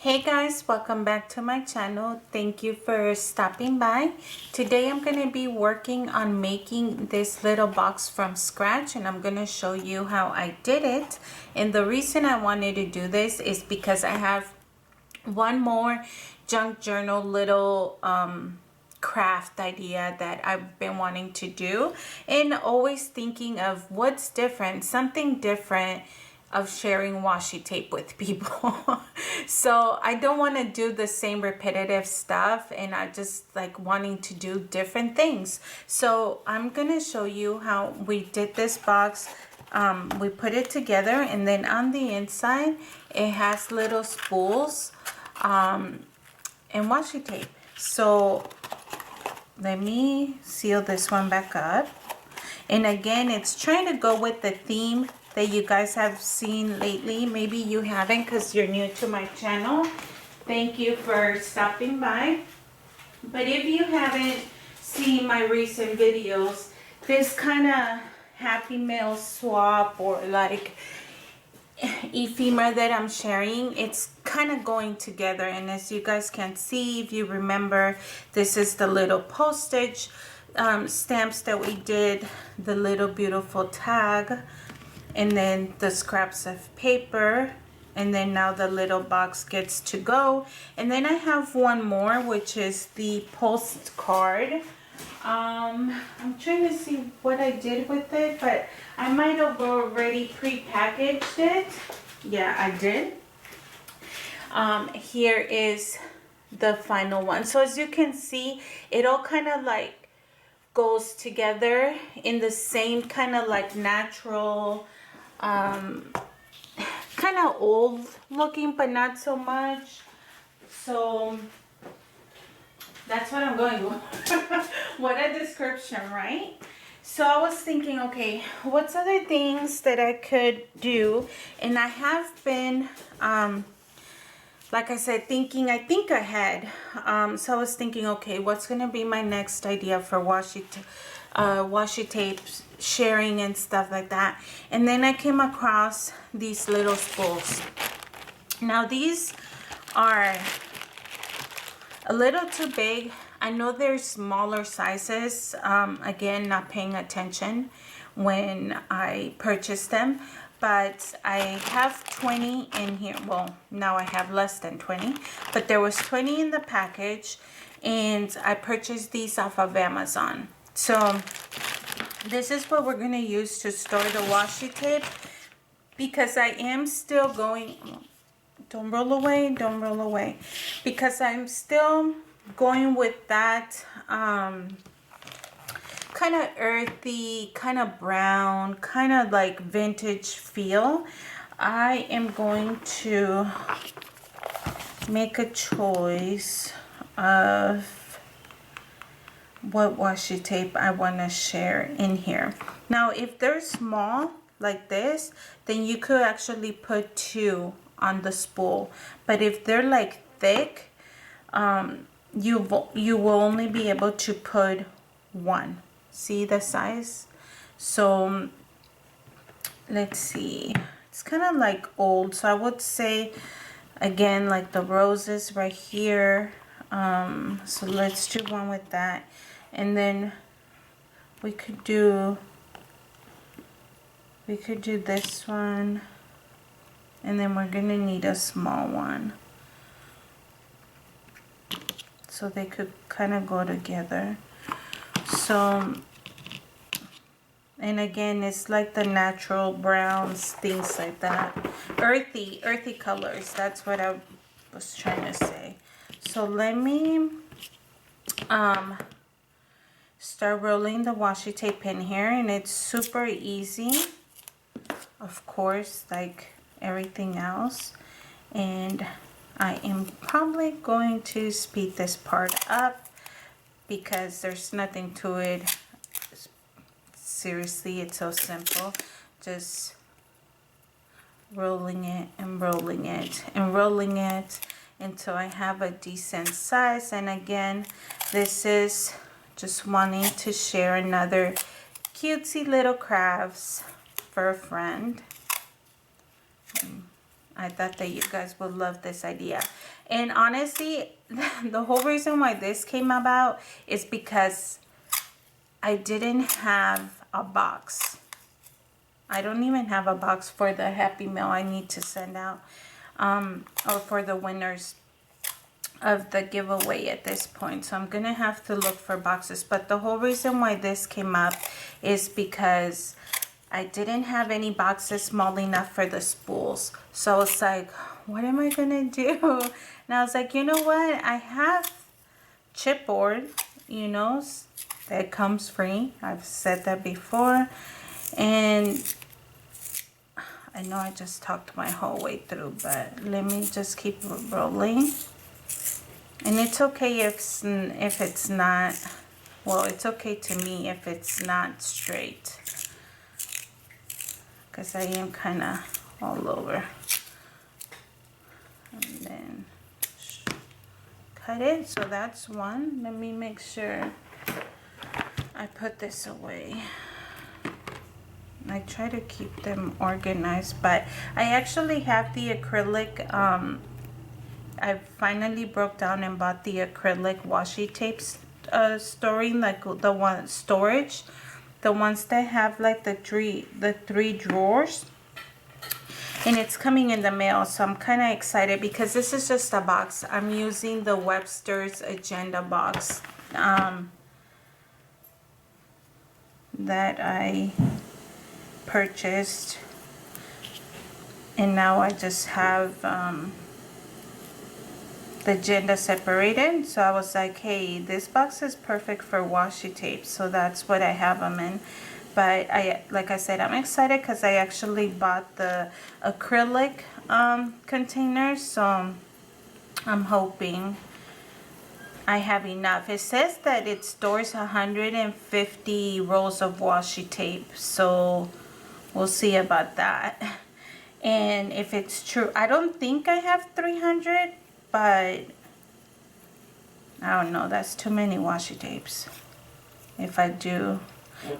Hey guys, welcome back to my channel. Thank you for stopping by. Today I'm going to be working on making this little box from scratch, and I'm going to show you how I did it. And the reason I wanted to do this is because I have one more junk journal little craft idea that I've been wanting to do, and always thinking of what's different, something different of sharing washi tape with people. So I don't want to do the same repetitive stuff, and I just like wanting to do different things. So I'm gonna show you how we did this box. We put it together, and then on the inside it has little spools and washi tape. So let me seal this one back up. And again, it's trying to go with the theme that you guys have seen lately. Maybe you haven't because you're new to my channel. Thank you for stopping by. But if you haven't seen my recent videos, this kind of Happy Mail swap or like ephemera that I'm sharing, it's kind of going together. And as you guys can see, if you remember, this is the little postage stamps that we did, the little beautiful tag, and then the scraps of paper, and then now the little box gets to go. And then I have one more, which is the postcard. I'm trying to see what I did with it, but I might have already pre-packaged it. Yeah, I did. Here is the final one. So as you can see, it all kind of like goes together in the same kind of like natural, kind of old looking, but not so much. So that's what I'm going with. What a description, right? So I was thinking, okay, what's other things that I could do? And I have been, like I said, I think ahead. So I was thinking, okay, what's going to be my next idea for washi tape sharing and stuff like that. And then I came across these little spools. Now these are a little too big. I know there's smaller sizes. Again, not paying attention when I purchased them, but I have 20 in here. Well, now I have less than 20, but there was 20 in the package, and I purchased these off of Amazon. So this is what we're going to use to store the washi tape, because I am still going, don't roll away, because I'm still going with that kind of earthy, kind of brown, kind of like vintage feel. I am going to make a choice of what washi tape I want to share in here. Now if they're small like this, then you could actually put 2 on the spool, but if they're like thick, you will only be able to put 1. See the size? So let's see, it's kind of like old, so I would say again like the roses right here. So let's do one with that, and then we could do this one, and then we're gonna need a small one, so they could kind of go together. So, and again, it's like the natural browns, things like that, earthy colors. That's what I was trying to say. So let me start rolling the washi tape in here, and it's super easy, of course, like everything else. And I am probably going to speed this part up because there's nothing to it. Seriously, it's so simple. Just rolling it and rolling it and rolling it until I have a decent size. And again, this is just wanting to share another cutesy little crafts for a friend. I thought that you guys would love this idea. And honestly, the whole reason why this came about is because I didn't have a box. I don't even have a box for the Happy Meal I need to send out, or for the winners of the giveaway at this point. So I'm gonna have to look for boxes. But the whole reason why this came up is because I didn't have any boxes small enough for the spools. So I was like, what am I gonna do? And I was like, you know what? I have chipboard, you know, that comes free. I've said that before. And I know I just talked my whole way through, but let me just keep rolling. And it's okay if it's not, well, it's okay to me if it's not straight, because I am kind of all over. And then cut it. So that's one. Let me make sure I put this away. I try to keep them organized, but I actually have the acrylic. I finally broke down and bought the acrylic washi tapes, storing, like the one storage, the ones that have like the three drawers. And it's coming in the mail, so I'm kind of excited because this is just a box. I'm using the Webster's Agenda box that I purchased, and now I just have the agenda separated. So I was like, hey, this box is perfect for washi tape, so that's what I have them in. But like I said, I'm excited because I actually bought the acrylic containers, so I'm hoping I have enough. It says that it stores 150 rolls of washi tape, so we'll see about that. And if it's true, I don't think I have 300, but I don't know, that's too many washi tapes if I do.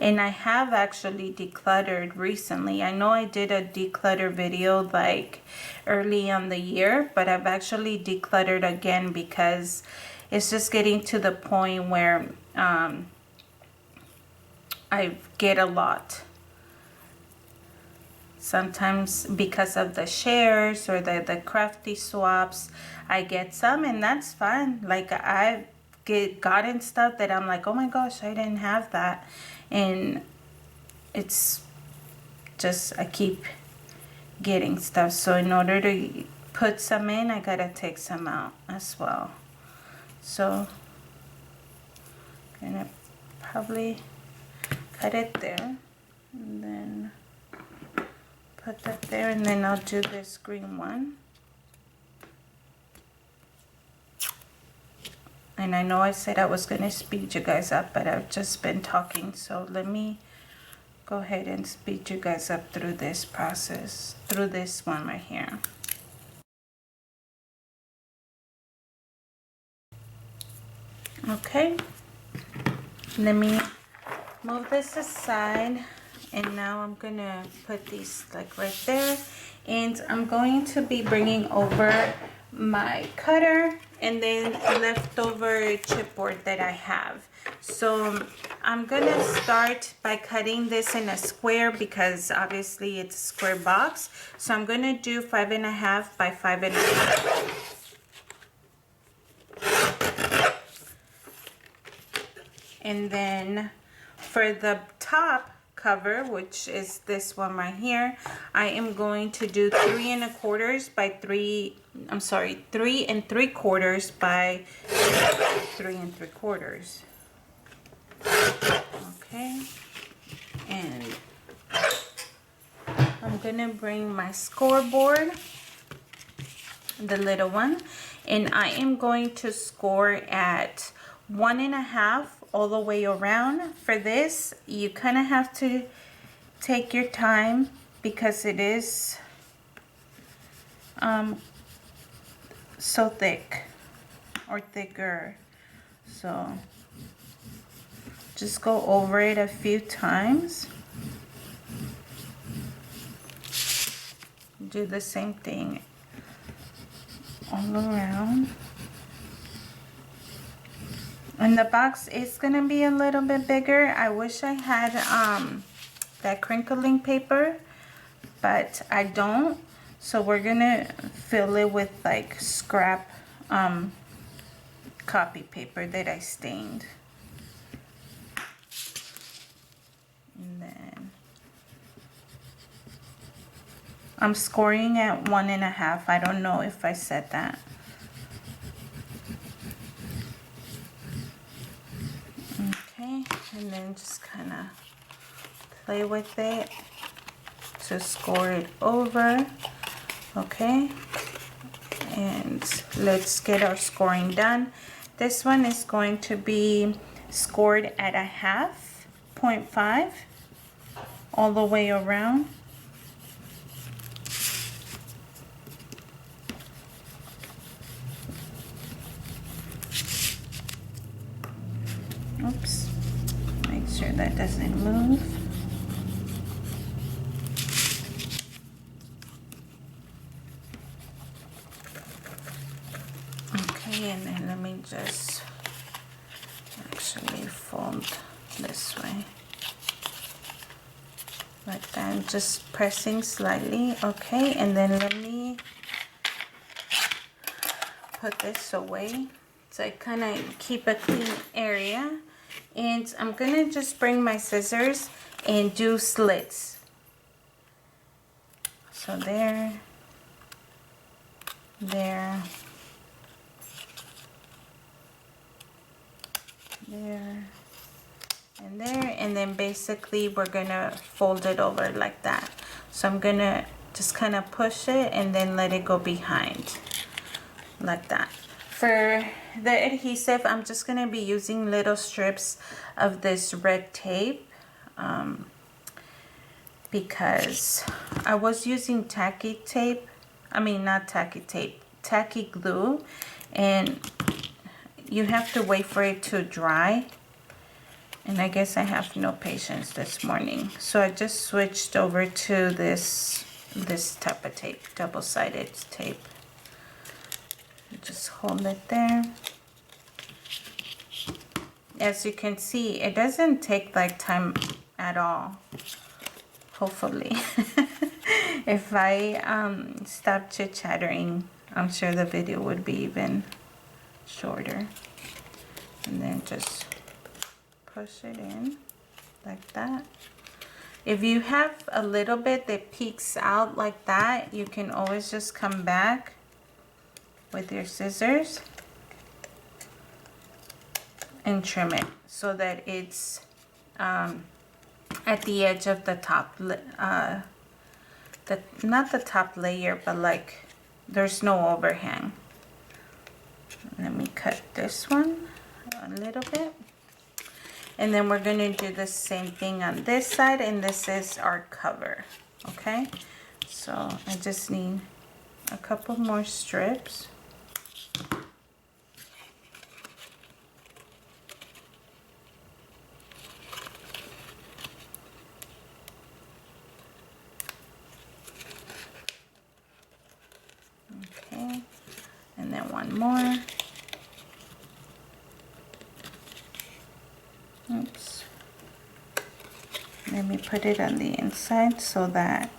And I have actually decluttered recently. I know I did a declutter video like early on the year, but I've actually decluttered again because it's just getting to the point where I get a lot. Sometimes because of the shares or the crafty swaps, I get some, and that's fine. Like I've gotten stuff that I'm like, oh my gosh, I didn't have that. And it's just, I keep getting stuff. So in order to put some in, I gotta take some out as well. So I'm gonna probably cut it there, and then put that there, and then I'll do this green one. And I know I said I was going to speed you guys up, but I've just been talking, so let me go ahead and speed you guys up through this process, through this one right here. Okay, let me move this aside, and now I'm gonna put these like right there, and I'm going to be bringing over my cutter and then leftover chipboard that I have. So I'm gonna start by cutting this in a square because obviously it's a square box. So I'm gonna do 5.5 by 5.5. And then for the top cover, which is this one right here, I am going to do 3 3/4 by 3. I'm sorry, 3 3/4 by 3 3/4. Okay, and I'm gonna bring my scoreboard, the little one, and I am going to score at 1.5 all the way around. For this, you kind of have to take your time because it is so thick or thicker, so just go over it a few times. do the same thing all around. And the box is gonna be a little bit bigger. I wish I had that crinkling paper, but I don't. So we're gonna fill it with like scrap copy paper that I stained. And then I'm scoring at 1.5. I don't know if I said that. Okay, and then just kind of play with it to score it over. Okay, and let's get our scoring done. This one is going to be scored at 0.5 all the way around. Oops, make sure that doesn't move. Okay, and then let me just actually fold this way. Like that, I'm just pressing slightly. Okay, and then let me put this away so I kind of keep a clean area. And I'm gonna just bring my scissors and do slits. So there, there, there, and there, and then basically we're gonna fold it over like that. So I'm gonna just kind of push it and then let it go behind like that. For the adhesive, I'm just gonna be using little strips of this red tape because I was using tacky tape, I mean not tacky tape, tacky glue, and you have to wait for it to dry, and I guess I have no patience this morning, so I just switched over to this type of tape, double-sided tape. Just hold it there. As you can see, it doesn't take like time at all, hopefully. If I stop chit-chattering, I'm sure the video would be even shorter. And then just push it in like that. If you have a little bit that peeks out like that, you can always just come back with your scissors and trim it so that it's at the edge of the top, not the top layer, but like there's no overhang. Let me cut this one a little bit, and then we're going to do the same thing on this side, and this is our cover. Okay, so I just need a couple more strips. Okay, and then one more. Oops. Let me put it on the inside so that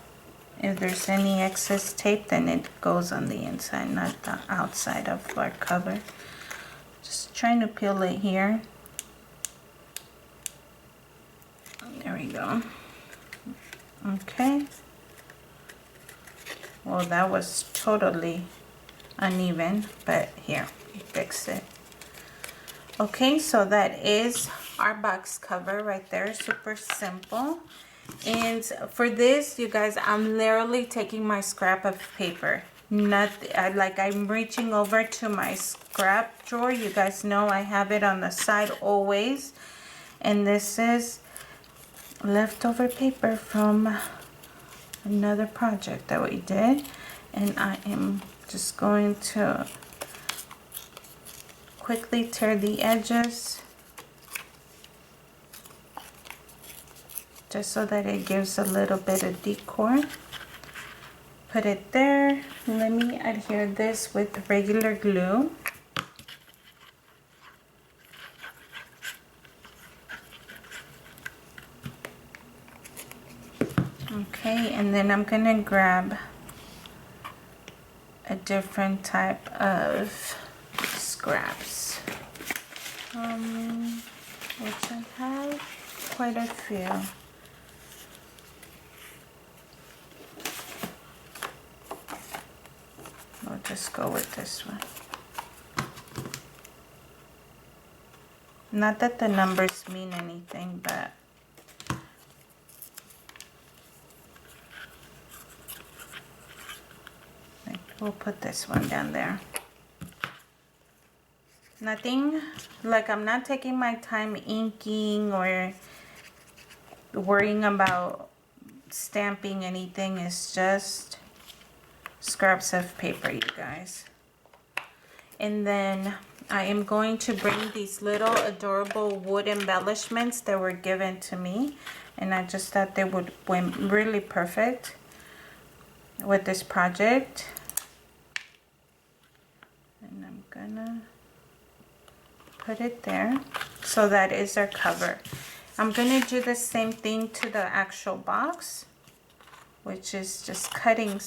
if there's any excess tape, then it goes on the inside, not the outside of our cover. Just trying to peel it here. There we go. Okay. Well, that was totally uneven, but here, fix it. Okay, so that is our box cover right there. Super simple. And for this, you guys, I'm literally taking my scrap of paper. I'm reaching over to my scrap drawer. You guys know I have it on the side always. And this is leftover paper from another project that we did. And I am just going to quickly tear the edges just so that it gives a little bit of decor. put it there. Let me adhere this with regular glue. Okay, and then I'm gonna grab a different type of scraps, which I have quite a few. We'll just go with this one. Not that the numbers mean anything, but we'll put this one down there. Nothing, like I'm not taking my time inking or worrying about stamping anything. It's just scraps of paper, you guys. And then I am going to bring these little adorable wood embellishments that were given to me, and I just thought they would went really perfect with this project. And I'm gonna put it there. So that is our cover. I'm gonna do the same thing to the actual box, which is just cutting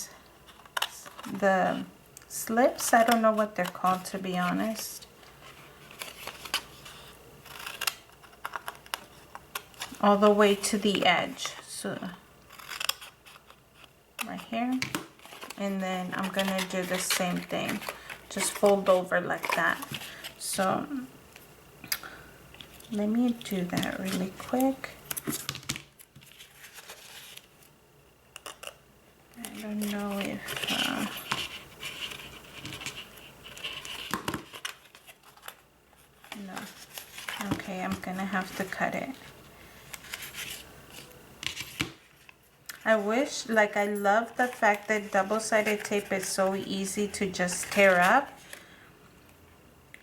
the slips. I don't know what they're called, to be honest. All the way to the edge. So right here. And then I'm gonna do the same thing. Just fold over like that. So let me do that really quick. I don't know if no. Okay, I'm gonna have to cut it. I wish, like, I love the fact that double-sided tape is so easy to just tear up.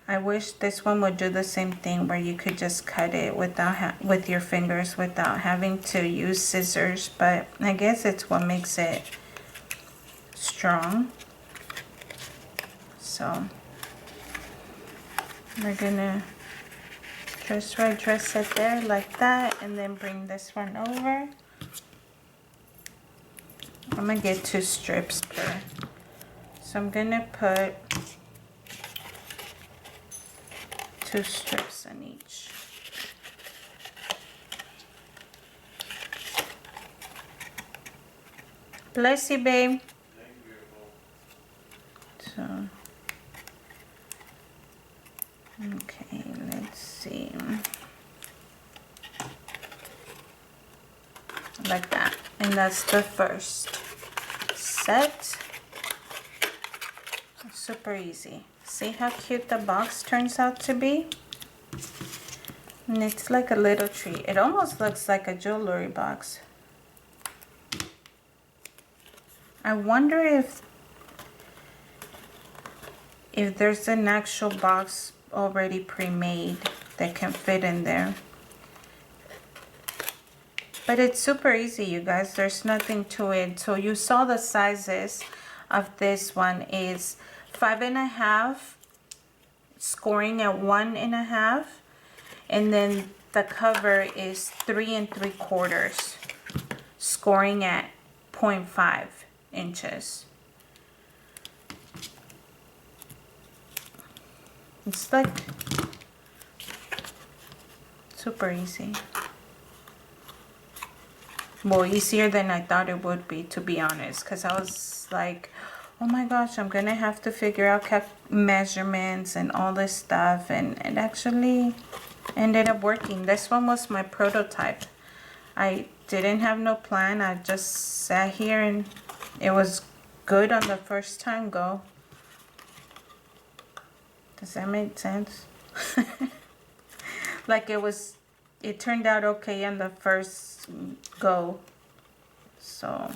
I wish this one would do the same thing, where you could just cut it without with your fingers without having to use scissors, but I guess it's what makes it strong. So we're gonna just dress it there like that, and then bring this one over. I'm gonna get 2 strips per. So I'm gonna put 2 strips on each. Bless you, babe. So, okay, let's see. Like that. And that's the first set. Super easy. See how cute the box turns out to be? And it's like a little tree. It almost looks like a jewelry box. I wonder if there's an actual box already pre-made that can fit in there. But it's super easy, you guys. There's nothing to it. So you saw the sizes of this one is 5.5, scoring at 1.5, and then the cover is 3 3/4, scoring at 0.5 inches. It's like super easy. Well, easier than I thought it would be, to be honest, because I was like, oh my gosh, I'm gonna have to figure out measurements and all this stuff, and it actually ended up working. This one was my prototype. I didn't have no plan. I just sat here and it was good on the first time go. Does that make sense? Like it turned out okay on the first go. So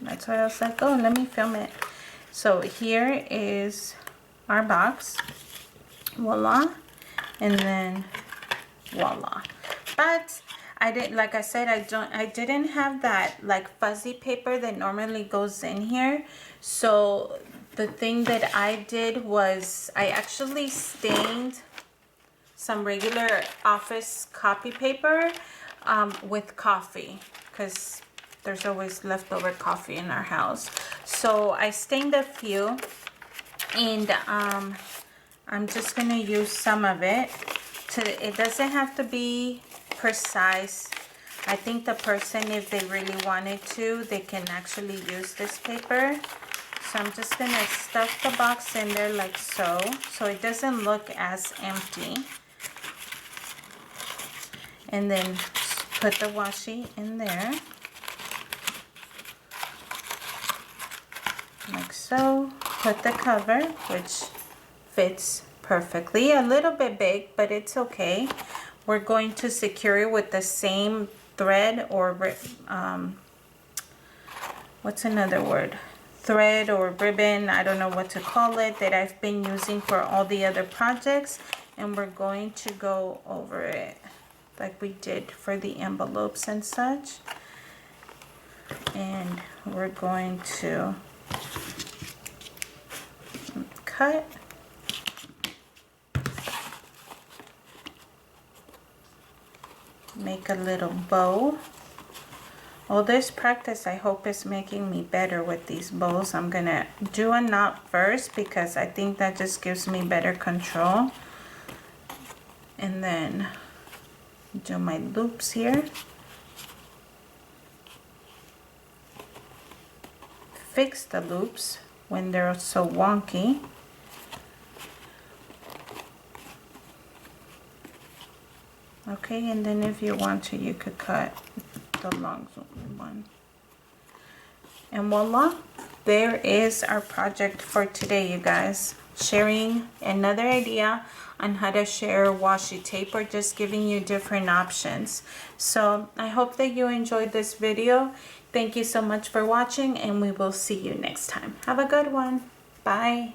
that's why I was like, oh, let me film it. So here is our box. Voila. And then voila. But I didn't, like I said, I didn't have that like fuzzy paper that normally goes in here. So the thing that I did was I actually stained some regular office copy paper with coffee, because there's always leftover coffee in our house. So I stained a few, and I'm just gonna use some of it. It doesn't have to be precise. I think the person, if they really wanted to, they can actually use this paper. So I'm just gonna stuff the box in there like so it doesn't look as empty. And then put the washi in there like so. Put the cover, which fits perfectly. A little bit big, but it's okay. We're going to secure it with the same thread, or what's another word? Thread or ribbon, I don't know what to call it, that I've been using for all the other projects. And we're going to go over it like we did for the envelopes and such. And we're going to cut. Make a little bow. All this practice, I hope, is making me better with these bows. I'm gonna do a knot first because I think that just gives me better control. And then do my loops here. Fix the loops when they're so wonky. Okay, and then if you want to, you could cut the long one. And voila, there is our project for today, you guys. Sharing another idea on how to share washi tape, or just giving you different options. So I hope that you enjoyed this video. Thank you so much for watching, and we will see you next time. Have a good one. Bye.